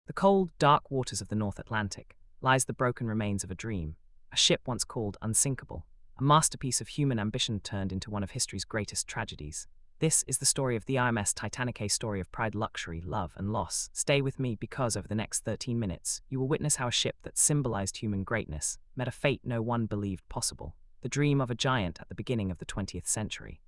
The cold, dark waters of the North Atlantic lies the broken remains of a dream, a ship once called unsinkable, a masterpiece of human ambition turned into one of history's greatest tragedies. This is the story of the RMS Titanic, a story of pride, luxury, love, and loss. Stay with me because over the next 13 minutes, you will witness how a ship that symbolized human greatness met a fate no one believed possible, the dream of a giant at the beginning of the 20th century.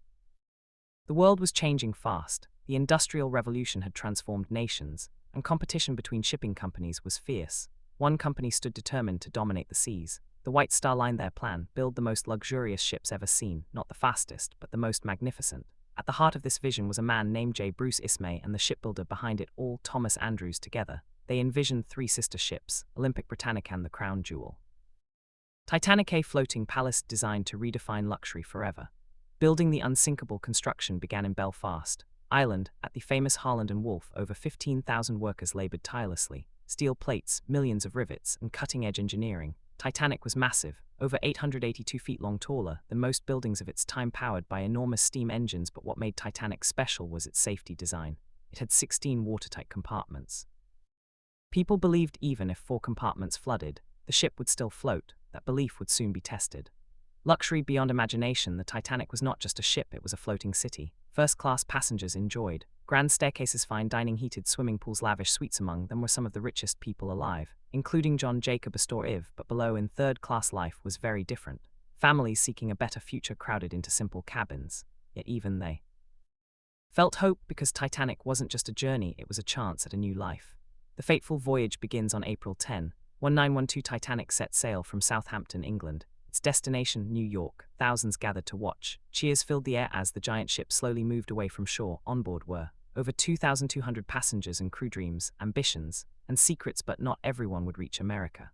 The world was changing fast. The Industrial Revolution had transformed nations, and competition between shipping companies was fierce. One company stood determined to dominate the seas. The White Star Line, their plan, build the most luxurious ships ever seen, not the fastest, but the most magnificent. At the heart of this vision was a man named J. Bruce Ismay, and the shipbuilder behind it all, Thomas Andrews. Together, they envisioned three sister ships, Olympic, Britannic, and the Crown Jewel. Titanic, a floating palace designed to redefine luxury forever. Building the unsinkable construction began in Belfast, Ireland. At the famous Harland and Wolff, over 15,000 workers labored tirelessly. Steel plates, millions of rivets, and cutting-edge engineering. Titanic was massive, over 882 feet long, taller than most buildings of its time, powered by enormous steam engines. But what made Titanic special was its safety design. It had 16 watertight compartments. People believed even if 4 compartments flooded, the ship would still float. That belief would soon be tested. Luxury beyond imagination, the Titanic was not just a ship, it was a floating city. First-class passengers enjoyed grand staircases, fine dining, heated swimming pools, lavish suites. Among them were some of the richest people alive, including John Jacob Astor Ive. But below, in third-class, life was very different. Families seeking a better future crowded into simple cabins, yet even they felt hope, because Titanic wasn't just a journey, it was a chance at a new life. The fateful voyage begins on April 10, 1912. Titanic set sail from Southampton, England. Its destination, New York. Thousands gathered to watch. Cheers filled the air as the giant ship slowly moved away from shore. On board were over 2,200 passengers and crew. Dreams, ambitions, and secrets, but not everyone would reach America.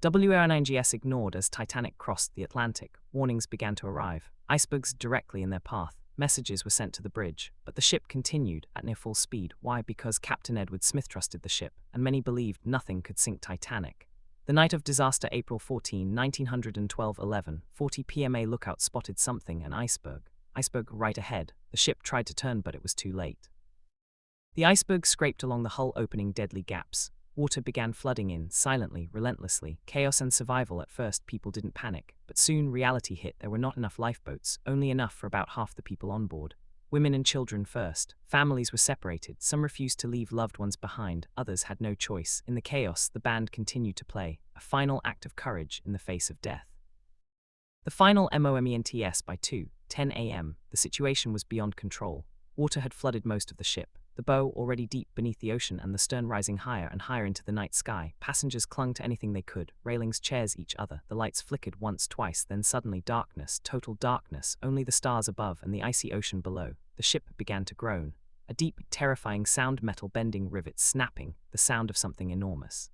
WRNGS ignored as Titanic crossed the Atlantic. Warnings began to arrive. Icebergs directly in their path. Messages were sent to the bridge, but the ship continued at near full speed. Why? Because Captain Edward Smith trusted the ship, and many believed nothing could sink Titanic. The night of disaster, April 14, 1912, 11:40 p.m. A lookout spotted something, an iceberg. Iceberg right ahead. The ship tried to turn, but it was too late. The iceberg scraped along the hull, opening deadly gaps. Water began flooding in, silently, relentlessly. Chaos and survival. At first, people didn't panic, but soon reality hit. There were not enough lifeboats, only enough for about half the people on board. Women and children first. Families were separated. Some refused to leave loved ones behind, others had no choice. In the chaos, the band continued to play, a final act of courage in the face of death. The final moments by 2:10 a.m., the situation was beyond control. Water had flooded most of the ship, the bow already deep beneath the ocean and the stern rising higher and higher into the night sky. Passengers clung to anything they could, railings, chairs, each other. The lights flickered once, twice, then suddenly darkness, total darkness, only the stars above and the icy ocean below. The ship began to groan. A deep, terrifying sound, metal bending, rivets snapping, the sound of something enormous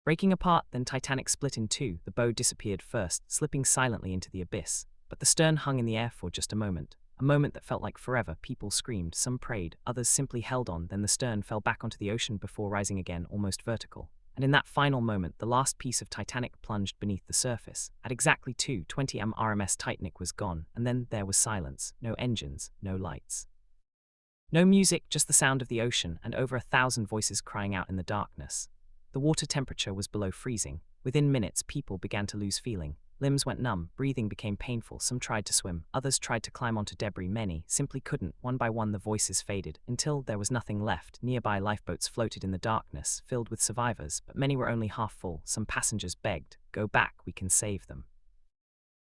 breaking apart. Then Titanic split in two. The bow disappeared first, slipping silently into the abyss, but the stern hung in the air for just a moment that felt like forever. People screamed, some prayed, others simply held on. Then the stern fell back onto the ocean before rising again, almost vertical. And in that final moment, the last piece of Titanic plunged beneath the surface. At exactly 2:20 am, RMS Titanic was gone, and then there was silence. No engines, no lights, no music, just the sound of the ocean and over 1,000 voices crying out in the darkness. The water temperature was below freezing. Within minutes, people began to lose feeling. Limbs went numb, breathing became painful. Some tried to swim, others tried to climb onto debris. Many simply couldn't. One by one, the voices faded, until there was nothing left. Nearby lifeboats floated in the darkness, filled with survivors, but many were only half full. Some passengers begged, "Go back, we can save them."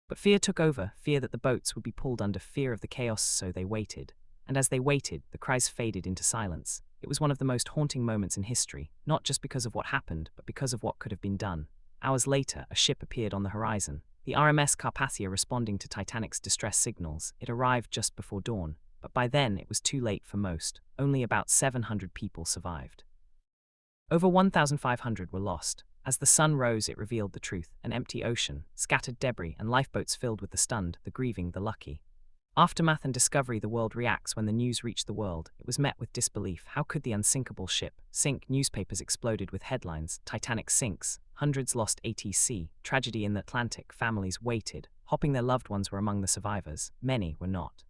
But fear took over, fear that the boats would be pulled under, fear of the chaos, so they waited. And as they waited, the cries faded into silence. It was one of the most haunting moments in history, not just because of what happened, but because of what could have been done. Hours later, a ship appeared on the horizon, the RMS Carpathia, responding to Titanic's distress signals. It arrived just before dawn, but by then it was too late for most. Only about 700 people survived. Over 1,500 were lost. As the sun rose, it revealed the truth: an empty ocean, scattered debris, and lifeboats filled with the stunned, the grieving, the lucky. Aftermath and discovery. The world reacts. When the news reached the world, it was met with disbelief. How could the unsinkable ship sink? Newspapers exploded with headlines: Titanic sinks, hundreds lost ATC, tragedy in the Atlantic. Families waited, hoping their loved ones were among the survivors. Many were not.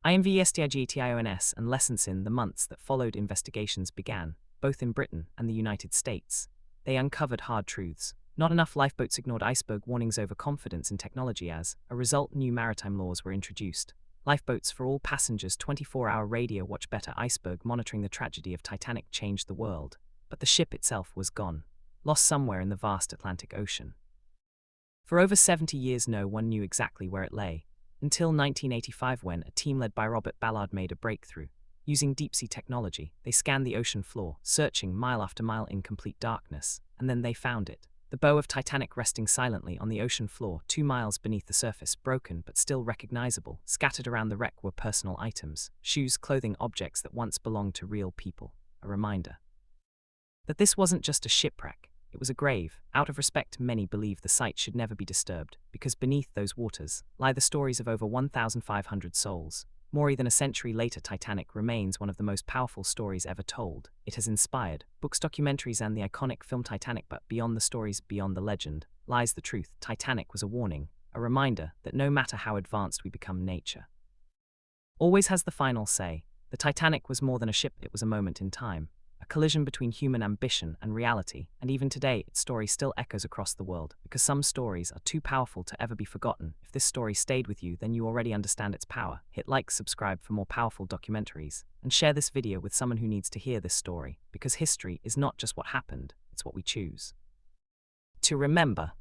INVESTIGATIONS and lessons. In the months that followed, investigations began. both in Britain and the United States. They uncovered hard truths. Not enough lifeboats ignored iceberg warnings over confidence in technology. As a result, new maritime laws were introduced. Lifeboats for all passengers, 24-hour radio watch, better iceberg monitoring. The tragedy of Titanic changed the world, but the ship itself was gone, lost somewhere in the vast Atlantic Ocean. For over 70 years no one knew exactly where it lay, until 1985 when a team led by Robert Ballard made a breakthrough. Using deep-sea technology, they scanned the ocean floor, searching mile after mile in complete darkness, and then they found it. The bow of Titanic resting silently on the ocean floor, 2 miles beneath the surface, broken but still recognizable. Scattered around the wreck were personal items, shoes, clothing, objects that once belonged to real people. A reminder that this wasn't just a shipwreck, it was a grave. Out of respect, many believe the site should never be disturbed, because beneath those waters lie the stories of over 1,500 souls. More than a century later, Titanic remains one of the most powerful stories ever told. It has inspired books, documentaries, and the iconic film Titanic. But beyond the stories, beyond the legend, lies the truth. Titanic was a warning, a reminder that no matter how advanced we become, nature always has the final say. The Titanic was more than a ship, it was a moment in time, a collision between human ambition and reality, and even today its story still echoes across the world, because some stories are too powerful to ever be forgotten. If this story stayed with you, then you already understand its power. Hit like, subscribe for more powerful documentaries, and share this video with someone who needs to hear this story, because history is not just what happened, it's what we choose to remember.